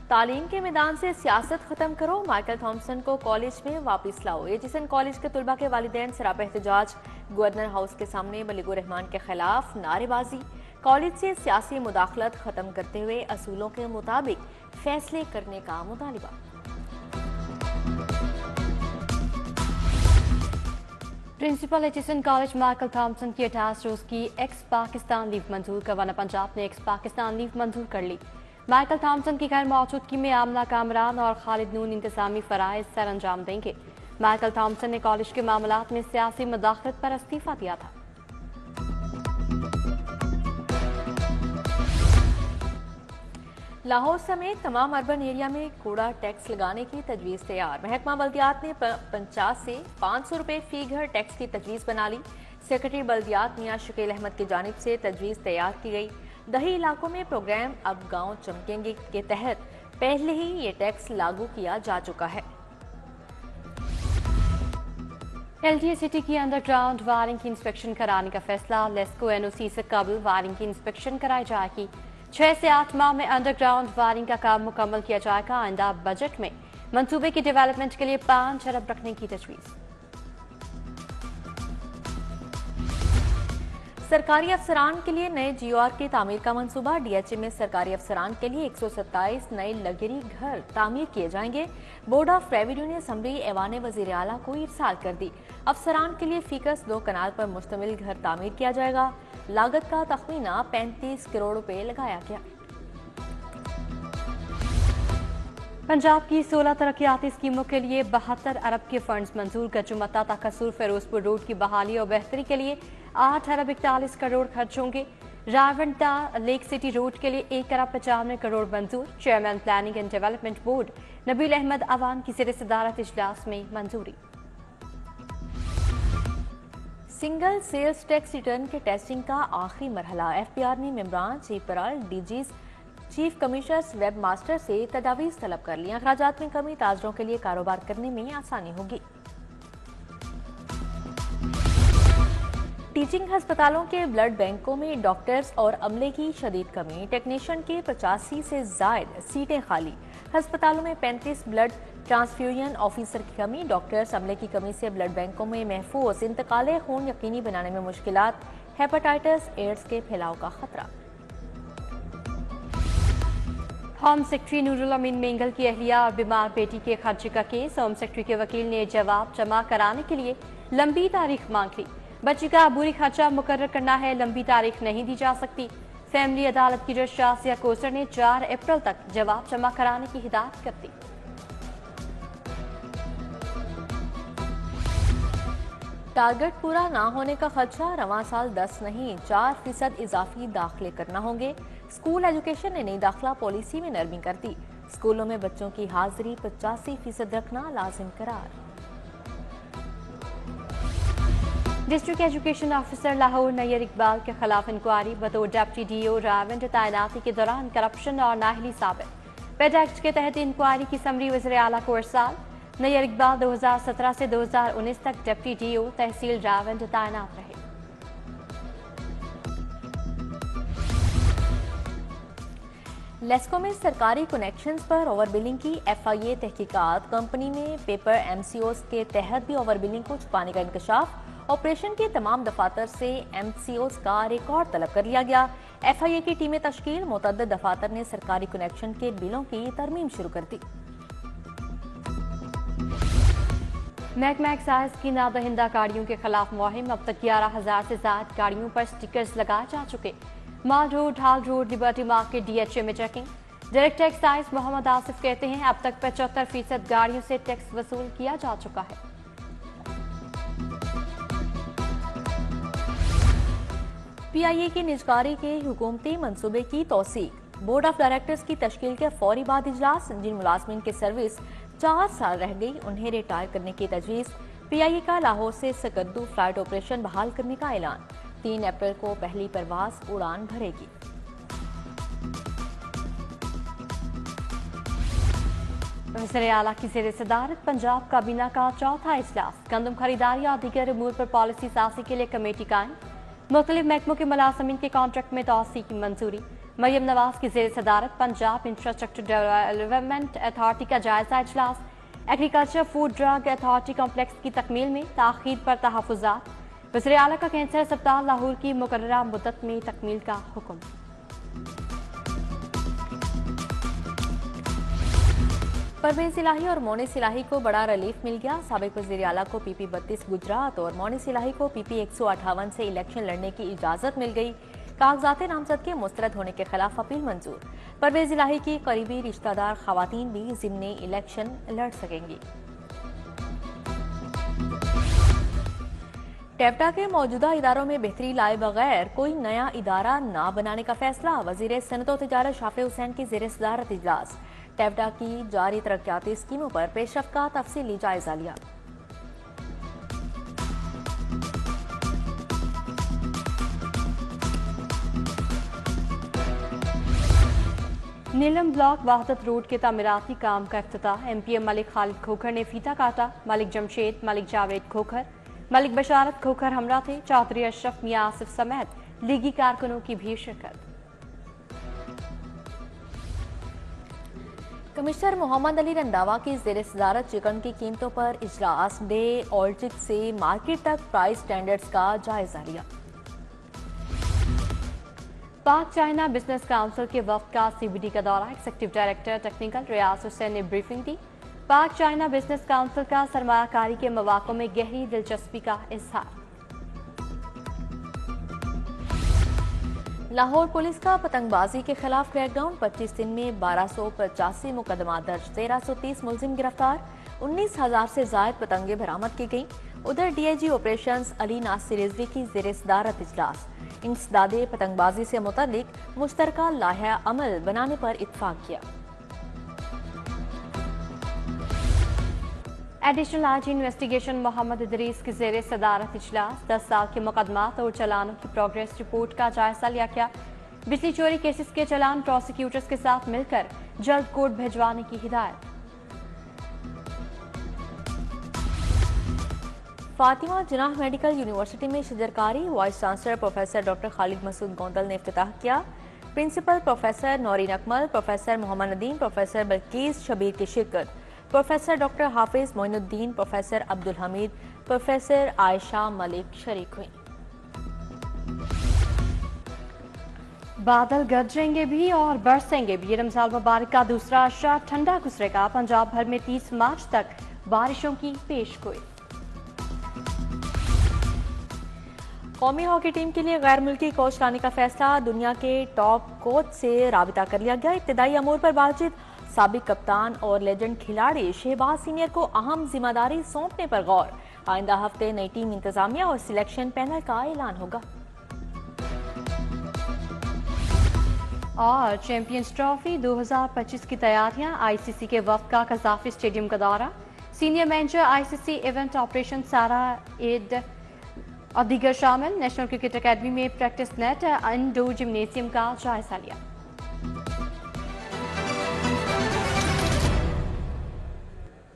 تعلیم کے میدان سے سیاست ختم کرو، مائیکل تھامسن کو کالج میں واپس لاؤ۔ ایجیسن کالج کے طلبہ کے والدین سراپا احتجاج، گورنر ہاؤس کے سامنے ملک الرحمان کے خلاف نعرے بازی۔ کالج سے سیاسی مداخلت ختم کرتے ہوئے اصولوں کے مطابق فیصلے کرنے کا مطالبہ۔ پرنسپل ایجیسن کالج مائیکل تھامسن کی 28 روز کی ایکس پاکستان لیو منظور، گورنر پنجاب نے ایکس پاکستان لیو منظور کر لی۔ مائیکل تھامسن کی غیر موجودگی میں عاملہ کامران اور خالد نون انتظامی فرائض سر انجام دیں گے۔ مائیکل تھامسن نے کالج کے معاملات میں سیاسی مداخلت پر استعفیٰ دیا تھا۔ لاہور سمیت تمام اربن ایریا میں کوڑا ٹیکس لگانے کی تجویز تیار۔ محکمہ بلدیات نے 50 سے 500 روپے فی گھر ٹیکس کی تجویز بنا لی۔ سیکرٹری بلدیات میاں شکیل احمد کی جانب سے تجویز تیار کی گئی۔ دیہی علاقوں میں پروگرام اب گاؤں چمکیں گے کے تحت پہلے ہی یہ ٹیکس لاگو کیا جا چکا ہے۔ ایل ٹی اے سٹی کی انڈر گراؤنڈ وائرنگ کی انسپیکشن کرانے کا فیصلہ، لیسکو این او سی سے قبل وائرنگ کی انسپیکشن کرائی جائے گی۔ 6 سے 8 ماہ میں انڈر گراؤنڈ وائرنگ کا کام مکمل کیا جائے گا۔ آئندہ بجٹ میں منصوبے کی ڈیولپمنٹ کے لیے 5 ارب رکھنے کی تجویز۔ سرکاری افسران کے لیے نئے جی او آر کی تعمیر کا منصوبہ، ڈی ایچ اے میں سرکاری افسران کے لیے 127 نئے لگژری گھر تعمیر کیے جائیں گے۔ بورڈ آف ریونیو نے اسمبلی ایوان وزیر اعلیٰ کو ارسال کر دی۔ افسران کے لیے فیکس 2 کنال پر مشتمل گھر تعمیر کیا جائے گا۔ لاگت کا تخمینہ 35 کروڑ روپے لگایا گیا۔ پنجاب کی 16 ترقیاتی اسکیموں کے لیے 72 ارب کے فنڈز منظور۔ گجمتا تقصر فیروز پور روڈ کی بحالی اور بہتری کے لیے 8 ارب 41 کروڑ خرچ ہوں گے۔ راونٹا لیک سٹی روڈ کے لیے 1 ارب 95 کروڑ منظور۔ Chairman planning and development board Nabeel Ahmed Awan کی زیر صدارت اجلاس میں منظوری۔ سنگل سیلز ٹیکس ریٹرن کے ٹیسٹنگ کا آخری مرحلہ، ایف پی آر نے ممبران، چیف برال، D Gs, chief commissioners, web master سے تجاویز طلب کر لیں۔ اخراجات میں کمی، تاجروں کے لیے کاروبار کرنے میں آسانی ہوگی۔ ٹیچنگ ہسپتالوں کے بلڈ بینکوں میں ڈاکٹرز اور عملے کی شدید کمی، ٹیکنیشین کی 85 سے زائد سیٹیں خالی۔ ہسپتالوں میں 35 بلڈ ٹرانسفیوژن آفیسر کی کمی، ڈاکٹرز عملے کی کمی سے بلڈ بینکوں میں محفوظ انتقال خون یقینی بنانے میں مشکلات، ہیپاٹائٹس ایڈز کے پھیلاؤ کا خطرہ۔ ہوم سیکرٹری نور الامین مینگل کی اہلیہ اور بیمار بیٹی کے خرچے کا کیس، ہوم سیکرٹری کے وکیل نے جواب جمع کرانے کے لیے لمبی تاریخ مانگ لی۔ بچی کا عبوری خرچہ مقرر کرنا ہے، لمبی تاریخ نہیں دی جا سکتی۔ فیملی عدالت کی جج شازیہ کوثر نے 4 اپریل تک جواب جمع کرانے کی ہدایت کر دی۔ ٹارگٹ پورا نہ ہونے کا خدشہ، رواں سال 10 نہیں 4% اضافی داخلے کرنا ہوں گے۔ اسکول ایجوکیشن نے نئی داخلہ پالیسی میں نرمی کر دی، اسکولوں میں بچوں کی حاضری 85% رکھنا لازم قرار۔ District education officer Lahore near Iqbal کے خلاف انکوائری، بطور ڈپٹی ڈی او راونٹ تعیناتی کے دوران کرپشن اور نااہلی ثابت۔ پیڈ ایکٹ کے تحت انکوائری کی سمری وزیر اعلیٰ کو ارسال۔ نیئر اقبال 2017 سے 2019 تک ڈپٹی ڈی او تحصیل راونٹ تعینات رہے۔ لیسکو میں سرکاری کنیکشنز پر اوور بلنگ کی ایف آئی اے تحقیقات، کمپنی میں پیپر ایم سی اوز کے تحت بھی اوور بلنگ کو چھپانے کا انکشاف، آپریشن کے تمام دفاتر سے ایم سی اوز کا ریکارڈ طلب کر لیا گیا۔ ایف آئی اے کی ٹیمیں تشکیل، متعدد دفاتر نے سرکاری کنیکشن کے بلوں کی ترمیم شروع کر دی۔ محکمہ ایکسائز کی نادہندہ گاڑیوں کے خلاف مہم، اب تک 11,000 سے زائد گاڑیوں پر سٹیکرز لگائے جا چکے۔ Mall road, hall road, liberty market, D H A میں checking. Director excise Muhammad Asif کہتے ہیں اب تک 75% گاڑیوں سے ٹیکس وصول کیا جا چکا ہے۔ پی آئی اے کی نجکاری کے حکومتی منصوبے کی توثیق، بورڈ آف ڈائریکٹرز کی تشکیل کے فوری بعد اجلاس، جن ملازمین کی سروس 4 سال رہ گئی انہیں ریٹائر کرنے کی تجویز۔ پی آئی اے کا لاہور سے سکردو فلائٹ آپریشن بحال کرنے کا اعلان، 3 اپریل کو پہلی پرواز اڑان بھرے گی۔ وزیر اعلیٰ کی زیر صدارت پنجاب کابینہ کا چوتھا اجلاس، گندم خریداری اور دیگر امور پر پالیسی سازی کے لیے کمیٹی قائم، مختلف محکموں کے ملازمین کے کانٹریکٹ میں توسیع کی منظوری، مریم نواز کی زیر صدارت پنجاب انفراسٹرکچر ڈیولپمنٹ اتھارٹی کا جائزہ اجلاس، agriculture food drug authority complex کی تکمیل میں تاخیر پر تحفظات، وزیر اعلیٰ کا کینسر اسپتال لاہور کی مقررہ مدت میں تکمیل کا حکم۔ پرویز الہی اور مونس الہی کو بڑا ریلیف مل گیا۔ سابق وزیر اعلیٰ کو پی پی 32 گجرات اور مونس الہی کو پی پی 158 سے الیکشن لڑنے کی اجازت مل گئی۔ کاغذات نامزد کے مسترد ہونے کے خلاف اپیل منظور۔ پرویز الہی کی قریبی رشتہ دار خواتین بھی ضمنی الیکشن لڑ سکیں گی۔ ٹیپٹا کے موجودہ اداروں میں بہتری لائے بغیر کوئی نیا ادارہ نہ بنانے کا فیصلہ، وزیر صنعت و تجارت شافع حسین کی زیر صدارت اجلاس۔ ٹیپٹا کی جاری ترقیاتی اسکیموں پر پیش رفت کا تفصیلی جائزہ لیا۔ نیلم بلاک وحدت روڈ کے تعمیراتی کام کا افتتاح، ایم پی اے ملک خالد کھوکھر نے فیتا کاٹا۔ ملک جمشید، ملک جاوید کھوکھر، ملک بشارت کھوکھر ہمراہ تھے۔ چودھری اشرف میاں آصف سمیت لیگی کارکنوں کی بھی شرکت۔ کمشنر محمد علی رنداوا کی زیر صدارت چکن کی قیمتوں پر اجلاس، ڈے اورچک سے مارکیٹ تک پرائس سٹینڈرڈز کا جائزہ لیا۔ پاک چائنا بزنس کونسل کے وفد کا سی بی ڈی کا دورہ، ایگزیکٹو ڈائریکٹر ٹیکنیکل ریاض حسین نے بریفنگ دی۔ پاک چائنا بزنس کونسل کا سرمایہ کاری کے مواقع میں گہری دلچسپی کا اظہار۔ لاہور پولیس کا پتنگ بازی کے خلاف کریک ڈاؤن، 25 دن میں 1285 مقدمات درج، 1330 ملزم گرفتار، 19,000 سے زائد پتنگیں برآمد کی گئیں۔ ادھر ڈی آئی جی آپریشنز علی ناصر رضوی کی زیر صدارت اجلاس، انسداد پتنگ بازی سے متعلق مشترکہ لائحہ عمل بنانے پر اتفاق کیا۔ ایڈیشنل آئی جی انویسٹیگیشن محمد ادریس کی زیر صدارت اجلاس، 10 سال کے مقدمات اور چلانوں کی پروگریس رپورٹ کا جائزہ لیا گیا۔ بجلی چوری کیسز کے چلان پروسیکیوٹرز کے ساتھ مل کر جلد کورٹ بھجوانے کی ہدایت۔ فاطمہ جناح میڈیکل یونیورسٹی میں شجرکاری، وائس چانسلر پروفیسر ڈاکٹر خالد مسعود گوندل نے افتتاح کیا۔ پرنسپل پروفیسر نورین اکمل، پروفیسر محمد ندیم، پروفیسر بلقیس شبیر کی شرکت، پروفیسر ڈاکٹر حافظ معین الدین، پروفیسر عبدالحمید، پروفیسر عائشہ ملک شریک ہوئیں۔ بادل گرجیں گے بھی اور برسیں گے بھی، یہ رمضان مبارک کا دوسرا عشرہ ٹھنڈا گزرے گا۔ پنجاب بھر میں 30 مارچ تک بارشوں کی پیش گوئی۔ قومی ہاکی ٹیم کے لیے غیر ملکی کوچ لانے کا فیصلہ، دنیا کے ٹاپ کوچ سے رابطہ کر لیا گیا۔ ابتدائی امور پر بات چیت، سابق کپتان اور لیجنڈ کھلاڑی شہباز سینئر کو اہم ذمہ داری سونپنے پر غور۔ آئندہ ہفتے نئی ٹیم انتظامیہ اور سلیکشن پینل کا اعلان ہوگا۔ اور چیمپئنز ٹرافی 2025 کی تیاریاں، آئی سی سی کے وفد کا قذافی اسٹیڈیم کا دورہ، senior manager I C C event operation Sarah ایڈ اور دیگر شامل۔ نیشنل کرکٹ اکیڈمی میں پریکٹس نیٹ انڈور جمنیزیم کا جائزہ لیا۔